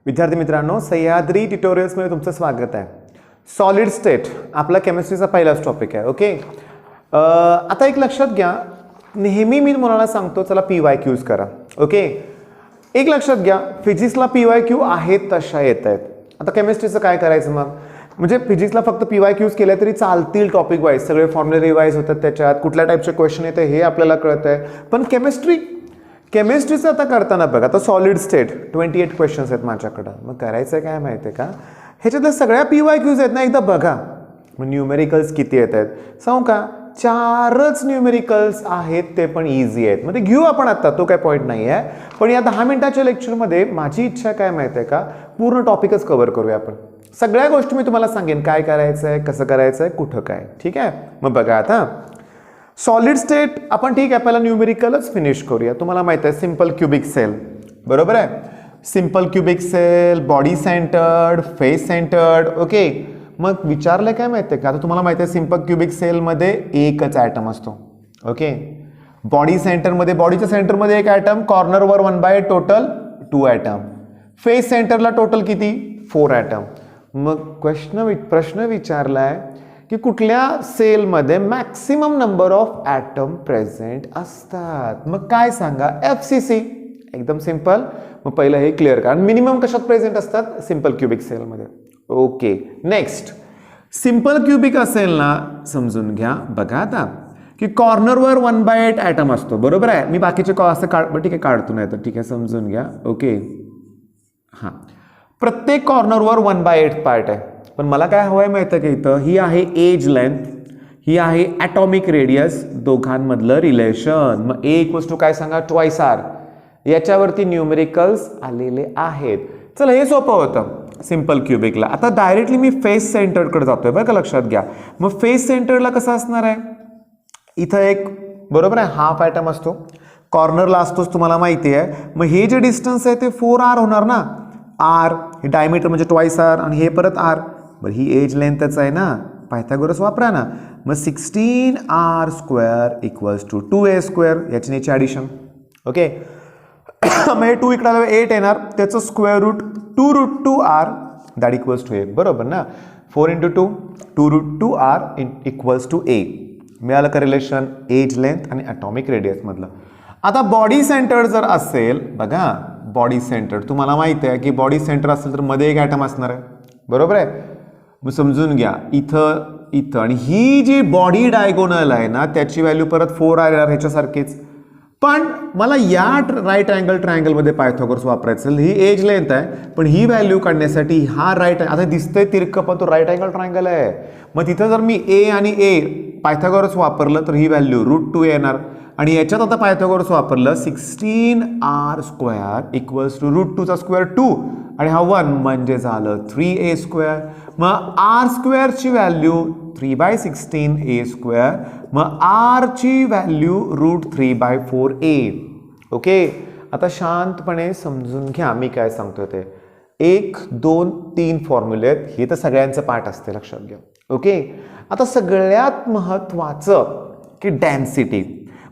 विद्यार्थी मित्रांनो, सह्याद्री ट्युटोरियल्समध्ये तुमचं स्वागत आहे. सॉलिड स्टेट आपला केमिस्ट्रीचा पहिलाच टॉपिक आहे. ओके, आता एक लक्षात घ्या, नेहमी मी मुलांना सांगतो चला PYQs करा. ओके, एक लक्षात घ्या, फिजिक्सला PYQ आहेत तशा येत आहेत. आता केमिस्ट्रीचं काय करायचं मग? म्हणजे फिजिक्सला फक्त PYQs केल्या तरी चालतील, टॉपिक वाईज सगळे फॉर्म्युले रिवाईज होतात, त्याच्यात कुठल्या टाईपचे क्वेश्चन येते हे आपल्याला कळत आहे. पण केमिस्ट्रीचं आता करताना बघा, आता सॉलिड स्टेट 28 क्वेश्चन्स आहेत माझ्याकडं. मग करायचं काय माहिती आहे का, ह्याच्यातल्या सगळ्या PYQs आहेत ना, एकदा बघा. मग न्यूमेरिकल्स किती येत आहेत सांगू का? 4च न्यूमेरिकल्स आहेत, ते पण इझी आहेत. म्हणजे घेऊ आपण आता, तो काय पॉईंट नाही आहे. पण या 10 मिनिटाच्या लेक्चरमध्ये माझी इच्छा काय माहिती आहे का, पूर्ण टॉपिकच कव्हर करूया आपण. सगळ्या गोष्टी मी तुम्हाला सांगेन, काय करायचं आहे, कसं करायचं आहे, कुठं काय. ठीक आहे, मग बघा आता सॉलिड स्टेट आपण ठीक आहे, पहिला न्यूमेरिकलच फिनिश करूया. तुम्हाला माहिती आहे सिंपल क्युबिक सेल, बरोबर आहे. Simple cubic cell, body centred, face centred. Okay, मग विचारलं काय माहिती आहे का, आता तुम्हाला माहिती आहे सिंपल क्युबिक सेलमध्ये एकच ॲटम असतो. ओके, बॉडी सेंटरमध्ये, बॉडीच्या सेंटरमध्ये एक ॲटम, कॉर्नरवर 1/8, टोटल 2 ॲटम. फेस सेंटरला टोटल किती? 4 ॲटम. मग प्रश्न विचारलाय की कुठल्या सेलमध्ये maximum number of atom present असतात. मग काय सांगा? FCC. एकदम सिंपल. मग पहिलं हे क्लिअर करा. मिनिमम कशात प्रेझेंट असतात? सिंपल क्युबिक सेलमध्ये. ओके, नेक्स्ट सिंपल क्युबिक असेल ना, समजून घ्या. बघा आता की कॉर्नरवर 1/8 ॲटम असतो, बरोबर आहे. मी बाकीचे असं ठीक आहे काढतो, नाही तर ठीक आहे, समजून घ्या. ओके, हां, प्रत्येक कॉर्नरवर 1/8 पार्ट आहे. पण मला काय हवं आहे माहिती आहे की इथं ही आहे एज लेंथ, ही आहे ॲटॉमिक रेडियस, दोघांमधलं रिलेशन. मग A काय सांगा? 2R. याच्यावरती न्यूमेरिकल्स आलेले आहेत. चला, हे सोपं होतं सिंपल क्युबिकला. आता डायरेक्टली मी फेस सेंटरकडे जातोय, बरं का, लक्षात घ्या. मग फेस सेंटरला कसं असणार आहे? इथं एक, बरोबर आहे, हाफ ॲटम असतो, कॉर्नरला असतोच, तुम्हाला माहिती आहे. मग हे जे डिस्टन्स आहे ते 4R होणार ना. R हे डायमीटर म्हणजे 2R आणि हे परत R. बरं, ही एज लेंथच आहे ना, पायथागोरस वापरा ना. मग 16R² = 2A². याची याची ॲडिशन. ओके, मग हे 2 इकडे 8 येणार, त्याचं स्क्वेअर रूट 2√2R दॅट = 8. बरोबर ना. 4 × 2 2√2R = A. मिळालं का रिलेशन एज लेंथ आणि ॲटॉमिक रेडियसमधलं. आता बॉडी सेंटर जर असेल, बघा बॉडी सेंटर तुम्हाला माहिती आहे की बॉडी सेंटर असेल तर मध्ये एक ॲटम असणार आहे, बरोबर आहे. मग समजून घ्या, इथं आणि ही जी बॉडी डायगोनल आहे ना, त्याची व्हॅल्यू परत 4R येणार, ह्याच्यासारखीच. पण मला या राईट अँगल ट्रायंगलमध्ये पायथागोरस वापरायचं. ही एज लेंथ आहे, पण ही व्हॅल्यू काढण्यासाठी हा राईट, आता दिसतंय तिरकं पण तो राईट अँगल ट्रायंगल आहे. मग तिथं जर मी A आणि A पायथागोरस वापरलं तर ही व्हॅल्यू √2 येणार. आणि याच्यात आता पायथागोरस वापरलं 16R² = √2² 2 आणि हा 1 म्हणजे झालं 3A². मग R² ची व्हॅल्यू 3/16A². मग R ची व्हॅल्यू √3/4A. ओके, आता शांतपणे समजून घ्या मी काय सांगतोय ते. 1, 2, 3 फॉर्म्युले आहेत, हे तर सगळ्यांचं पाठ असते, लक्षात घ्या. ओके, आता सगळ्यात महत्त्वाचं की डेन्सिटी.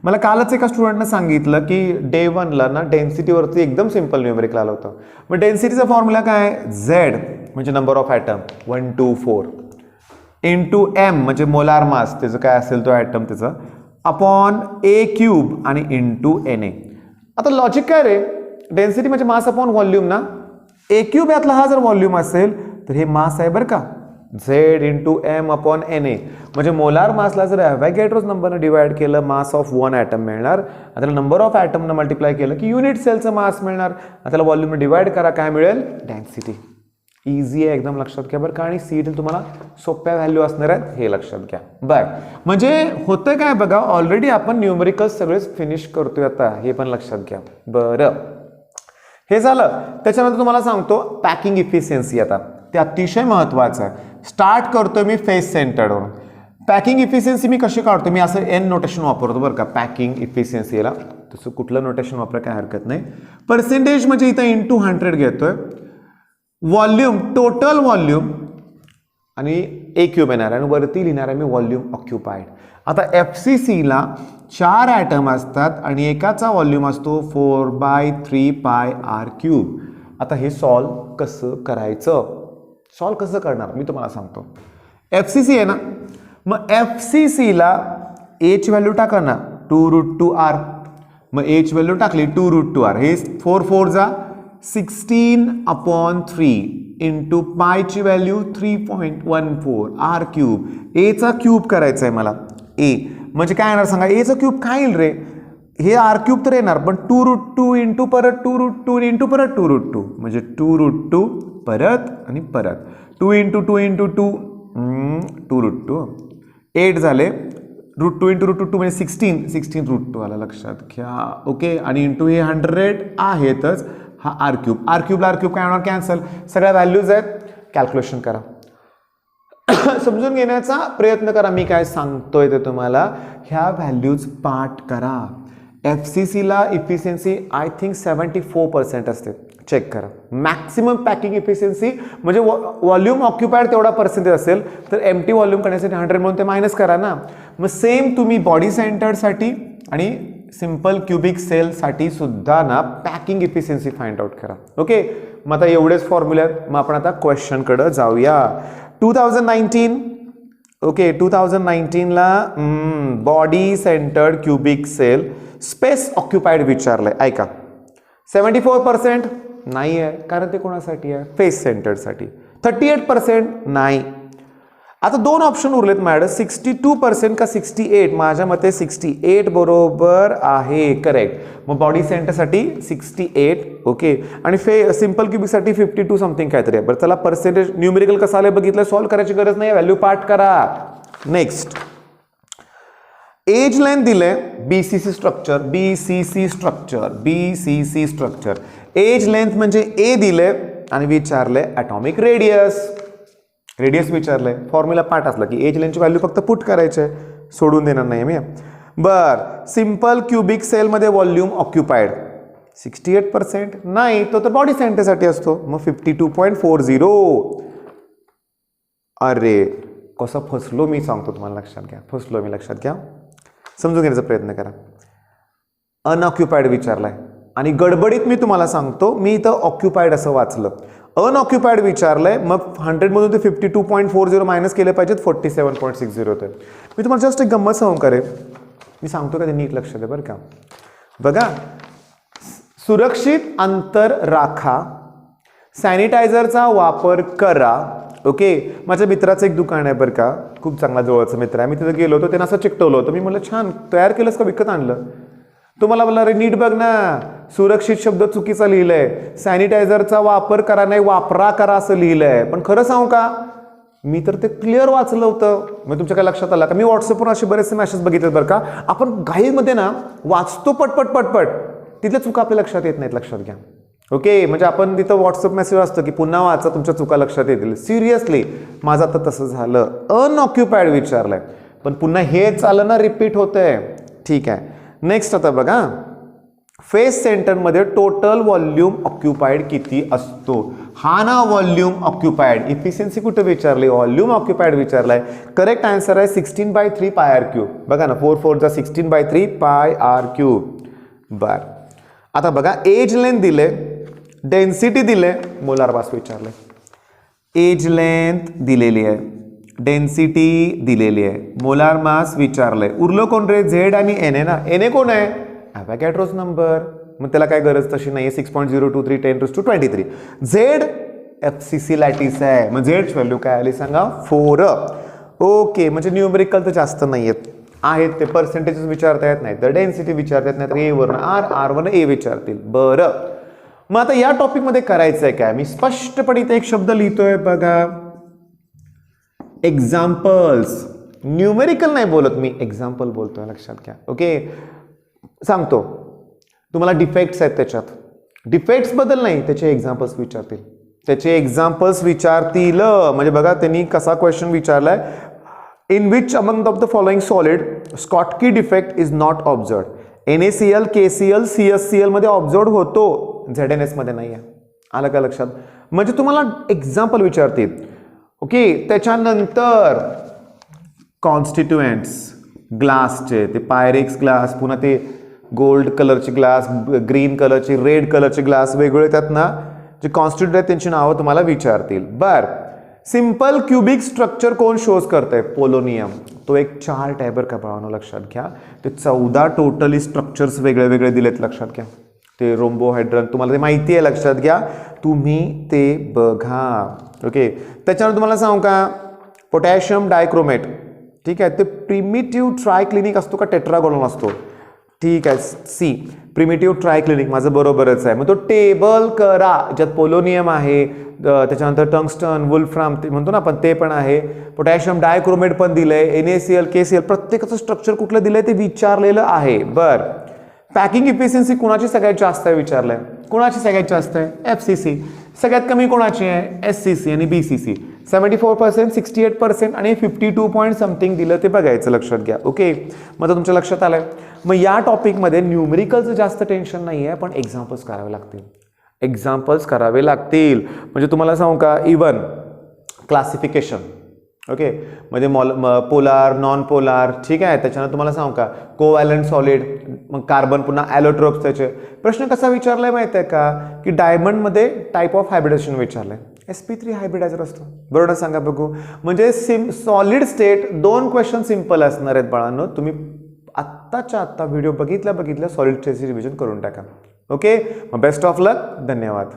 मला कालच एका स्टुडंटनं सांगितलं की डे 1ला ना डेन्सिटीवरती एकदम सिंपल न्यूमेरिकल आलं होतं. मग डेन्सिटीचा फॉर्म्युला काय? Z म्हणजे number of atom 1, 2, 4 into M म्हणजे मोलार मास, त्याचं काय असेल तो ॲटम त्याचं, अपॉन A³ आणि इंटू Na. आता लॉजिक काय रे? डेन्सिटी म्हणजे मास अपॉन व्हॉल्यूम ना. A³ यातला हा जर व्हॉल्यूम असेल तर हे मास आहे, बरं का. Z × M/Na म्हणजे मोलार मासला जर ॲव्हॉगॅड्रोस नंबरनं डिवाइड केलं, मास ऑफ 1 ॲटम मिळणार. आणि त्याला नंबर ऑफ ॲटमनं मल्टिप्लाय केलं की युनिट सेलचं मास मिळणार. त्याला व्हॉल्यूमनं डिवाइड करा, काय मिळेल? डेन्सिटी. इझी आहे एकदम, लक्षात घ्या बरं का. आणि CET तुम्हाला सोप्या व्हॅल्यू असणार आहेत, हे लक्षात घ्या. बरं, म्हणजे होतं काय बघा, ऑलरेडी आपण न्यूमेरिकल्स सगळेच फिनिश करतोय आता, हे पण लक्षात घ्या. बरं, हे झालं. त्याच्यानंतर तुम्हाला सांगतो पॅकिंग इफिशियन्सी. आता ते अतिशय महत्त्वाचं आहे. स्टार्ट करतोय मी फेस सेंटरवरून. पॅकिंग इफिशियन्सी मी कशी काढतो? मी असं N नोटेशन वापरतो, बरं का. पॅकिंग इफिशियन्सीला तसं कुठलं नोटेशन वापरा काय हरकत नाही. पर्सेंटेज म्हणजे इथं × 100 घेतोय. व्हॉल्यूम, टोटल व्हॉल्यूम आणि A³ येणार आणि वरती लिहिणार आहे मी व्हॉल्यूम ऑक्युपाइड. आता FCCला 4 ॲटम असतात आणि एकाचा व्हॉल्यूम असतो 4/3πr³. आता हे सॉल्व कसं करायचं, सॉल्व कसं करणार मी तुम्हाला सांगतो. FCC आहे ना, मग FCCला H व्हॅल्यू टाका ना 2√2r. मग H व्हॅल्यू टाकली 2√2r. हे 4 4 जा 16/3 इंटू पायची व्हॅल्यू 3.14 r क्यूब. एचा क्यूब करायचा आहे मला. ए म्हणजे काय येणार सांगा, एचा क्यूब काय येईल रे, हे r क्यूब तर येणार, पण 2√2 इंटू परत 2√2 इंटू परत 2√2 म्हणजे 2√2 परत आणि परत 2 इंटू 2 इंटू 2 2√2 8 झाले. √2 इंटू √2 म्हणजे 16 √2 आला, लक्षात घ्या. ओके, आणि इंटू हे 100 आहेतच. हा r cube, r क्यूबला r cube काय होणार, कॅन्सल. सगळ्या व्हॅल्यूज आहेत, कॅल्क्युलेशन करा. समजून घेण्याचा प्रयत्न करा मी काय सांगतोय ते तुम्हाला. ह्या व्हॅल्यूज पाठ करा. FCCला इफिशियन्सी आय थिंक 74% असते, चेक करा. मॅक्सिमम पॅकिंग इफिशियन्सी म्हणजे व्हॉल्यूम ऑक्युपाईड तेवढा पर्सेंटेज असेल तर एम्प्टी व्हॉल्यूम करण्यासाठी 100 म्हणून ते मायनस करा ना. मग सेम तुम्ही बॉडी सेंटरसाठी आणि सिंपल क्युबिक सेलसाठी सुद्धा ना पॅकिंग इफिशियन्सी फाइंड आउट करा. ओके, मग आता एवढेच फॉर्म्युले आहेत. मग आपण आता क्वेश्चनकडे जाऊया. 2019 ओके, 2019ला body centred cubic cell space occupied विचारलंय. ऐका, 74% नाही आहे, कारण ते कोणासाठी आहे, फेस सेंटरसाठी. 38% नाही. आता दोन ऑप्शन उरलेत माझ्याकडे, 62% का 68. माझ्या मते 68 बरोबर आहे, करेक्ट. मग बॉडी सेंटरसाठी 68 ओके, आणि सिंपल क्युबिकसाठी 52 समथिंग काहीतरी आहे. बरं चला, पर्सेंटेज न्यूमेरिकल कसं आलं बघितलं, सॉल्व करायची गरज नाही, व्हॅल्यू पाठ करा. नेक्स्ट, एज लेंथ दिले BCC structure, BCC structure, BCC structure. Edge length म्हणजे ए दिले आणि विचारले ॲटॉमिक रेडियस. रेडियस विचारलंय, फॉर्म्युला पाठ असला की एज लेंथची व्हॅल्यू फक्त पुट करायचे, सोडून देणार नाही मी. बर, सिंपल क्युबिक सेलमध्ये व्हॉल्यूम ऑक्युपाईड 68% नाही, तो तर बॉडी सेंटरसाठी असतो. मग 52.40. अरे कसं फसलो मी, सांगतो तुम्हाला, लक्षात घ्या. फसलो मी, लक्षात घ्या. समजून घेण्याचा प्रयत्न करा. अनऑक्युपाईड विचारलाय आणि गडबडीत मी तुम्हाला सांगतो, मी इथं ऑक्युपाईड असं वाचलं, अनऑक्युपाईड विचारलंय. मग 100 मधून ते 52.40 मायनस केले पाहिजेत, 47.60 होते. मी तुम्हाला जस्ट एक गंमत सांगू करेन, मी सांगतो का ते नीट लक्ष द्या बरं का. बघा, सुरक्षित अंतर राखा, सॅनिटायझरचा वापर करा. ओके, माझ्या मित्राचं एक दुकान आहे बरं का, खूप चांगला जवळचा मित्र आहे. मी तिथं गेलो होतो, त्यांना असं चिकटवलं होतं. मी म्हटलं छान, तयार केलंस का विकत आणलं? तो मला बोलला, अरे नीट बघ ना, सुरक्षित शब्द चुकीचा लिहिलंय, सॅनिटायझरचा वापर करा नाही वापरा करा असं लिहिलंय. पण खरं सांगू का, मी तर ते क्लिअर वाचलं होतं. मग तुमच्या काय लक्षात आलं का, मी व्हॉट्सअपवर असे बरेचसे मॅसेज बघितले बरं का. आपण घाईमध्ये ना वाचतो पटपट पटपट, तिथल्या चुका आपल्या लक्षात येत नाहीत, लक्षात घ्या. ओके, म्हणजे आपण तिथं व्हॉट्सअप मेसेज असतं की पुन्हा वाचा, तुमच्या चुका लक्षात येतील. सिरियसली माझं आता तसं झालं. अनऑक्युपाईड विचारलंय, पण पुन्हा हेच आलं ना, रिपीट होतंय. ठीक आहे, नेक्स्ट आता बघा, फेस सेंटरमध्ये टोटल व्हॉल्यूम ऑक्युपाईड किती असतो. हा ना व्हॉल्यूम ऑक्युपाईड. इफिशियन्सी कुठे विचारली, व्हॉल्यूम ऑक्युपाईड विचारलाय. करेक्ट आन्सर आहे 16/3 पाय r क्यूब. बघा ना, 4 4 जा 16/3 पाय r क्यूब. बर, आता बघा, एज लेंथ दिले, डेन्सिटी दिले, मोलार मास विचारले. एज लेंथ दिलेली आहे, डेन्सिटी दिलेली आहे, मोलार मास विचारलंय. उरलो कोण रे, झेड आणि एन आहे ना. एन ए कोण आहे, ॲव्होगॅड्रोस नंबर. मग त्याला काय गरज तशी नाही, 6.023 10⁻23. झेड FCC लॅटिस आहे, मग झेडची व्हॅल्यू काय आली सांगा, 4. ओके, म्हणजे न्यूमेरिकल तर जास्त नाही आहेत ते, पर्सेंटेजेस विचारता येत नाही, तर डेन्सिटी विचारता येत नाही, तर ए वरनं आर वरनं ए विचारतील. बरं, मग आता या टॉपिकमध्ये करायचं आहे काय, मी स्पष्टपणे इथे एक शब्द लिहितोय बघा, एक्झाम्पल्स. न्यूमेरिकल नाही बोलत मी, एक्झाम्पल बोलतोय, लक्षात घ्या. ओके, सांगतो तुम्हाला डिफेक्ट्स आहेत त्याच्यात, डिफेक्ट्स बद्दल नाही, त्याचे एक्झाम्पल्स विचारतील, त्याचे एक्झाम्पल्स विचारतील. म्हणजे बघा त्यांनी कसा क्वेश्चन विचारलाय, in which among of the following solid Schottky defect is not observed. NaCl, KCl, CSCl मध्ये ऑब्झर्व्ड होतो, ZnS मध्ये नाही आहे. आलं का लक्षात? म्हणजे तुम्हाला एक्झाम्पल विचारतील. ओके, त्याच्यानंतर कॉन्स्टिट्युएंट्स ग्लासचे, ते पायरेक्स ग्लास, पुन्हा ते गोल्ड कलरचे ग्लास, ग्रीन कलरचे, रेड कलरचे ग्लास वेगवेगळे, त्यात ना जे कॉन्स्टिट्यूट आहेत त्यांची नावं तुम्हाला विचारतील. बर, सिंपल क्युबिक स्ट्रक्चर कोण शोज करतंय? पोलोनियम. तो एक चार्ट आहे बरं का बाळांनो, लक्षात घ्या. ते 14 टोटली स्ट्रक्चर्स वेगळे वेगळे दिलेत, लक्षात घ्या. ते रोम्बोहायड्रन तुम्हाला ते माहिती आहे, लक्षात घ्या, तुम्ही ते बघा. ओके, त्याच्यावर तुम्हाला सांगू का, पोटॅशियम डायक्रोमेट, ठीक आहे, ते प्रिमिटिव्ह ट्रायक्लिनिक असतो का टेट्रागोनल असतो? ठीक आहे, सी प्रिमिटिव्ह ट्रायक्लिनिक, माझं बरोबरच आहे. मग तो टेबल करा, ज्यात पोलोनियम आहे, त्याच्यानंतर टंगस्टन, वुल्फ्राम ते म्हणतो ना आपण, ते पण आहे. पोटॅशियम डायक्रोमेट पण दिलंय, NaCl, KCl, प्रत्येकाचं स्ट्रक्चर कुठलं दिलंय ते विचारलेलं आहे. बर, पॅकिंग इफिशियन्सी कोणाची सगळ्यात जास्त आहे विचारलंय? कोणाची सगळ्यात जास्त आहे? FCC. सगळ्यात कमी कोणाची आहे? SCC आणि BCC. 74%, 68% आणि 52 पॉईंट समथिंग दिलं ते बघायचं, लक्षात घ्या. ओके, मग तुमच्या लक्षात आलंय. मग या टॉपिकमध्ये न्यूमेरिकलचं जास्त टेन्शन नाही आहे, पण एक्झाम्पल्स करावे लागतील. एक्झाम्पल्स करावे लागतील म्हणजे तुम्हाला सांगू का, इवन क्लासिफिकेशन, ओके, म्हणजे पोलार, नॉन पोलार, ठीक आहे. त्याच्यानं तुम्हाला सांगू का, कोव्हॅलंट सॉलिड, मग कार्बन, पुन्हा ॲलोट्रोप्स. त्याचे प्रश्न कसा विचारलाय माहिती आहे का, की डायमंडमध्ये टाईप ऑफ हायब्रिडेशन विचारलंय. sp3 हायब्रिडायझर असतो, बरोबर सांगा बघू. म्हणजे सॉलिड स्टेट 2 क्वेश्चन सिंपल असणार आहेत बाळांनो. तुम्ही आत्ताच्या आत्ता व्हिडिओ बघितल्या सॉलिड स्टेटची रिव्हिजन करून टाका. ओके, बेस्ट ऑफ लक, धन्यवाद.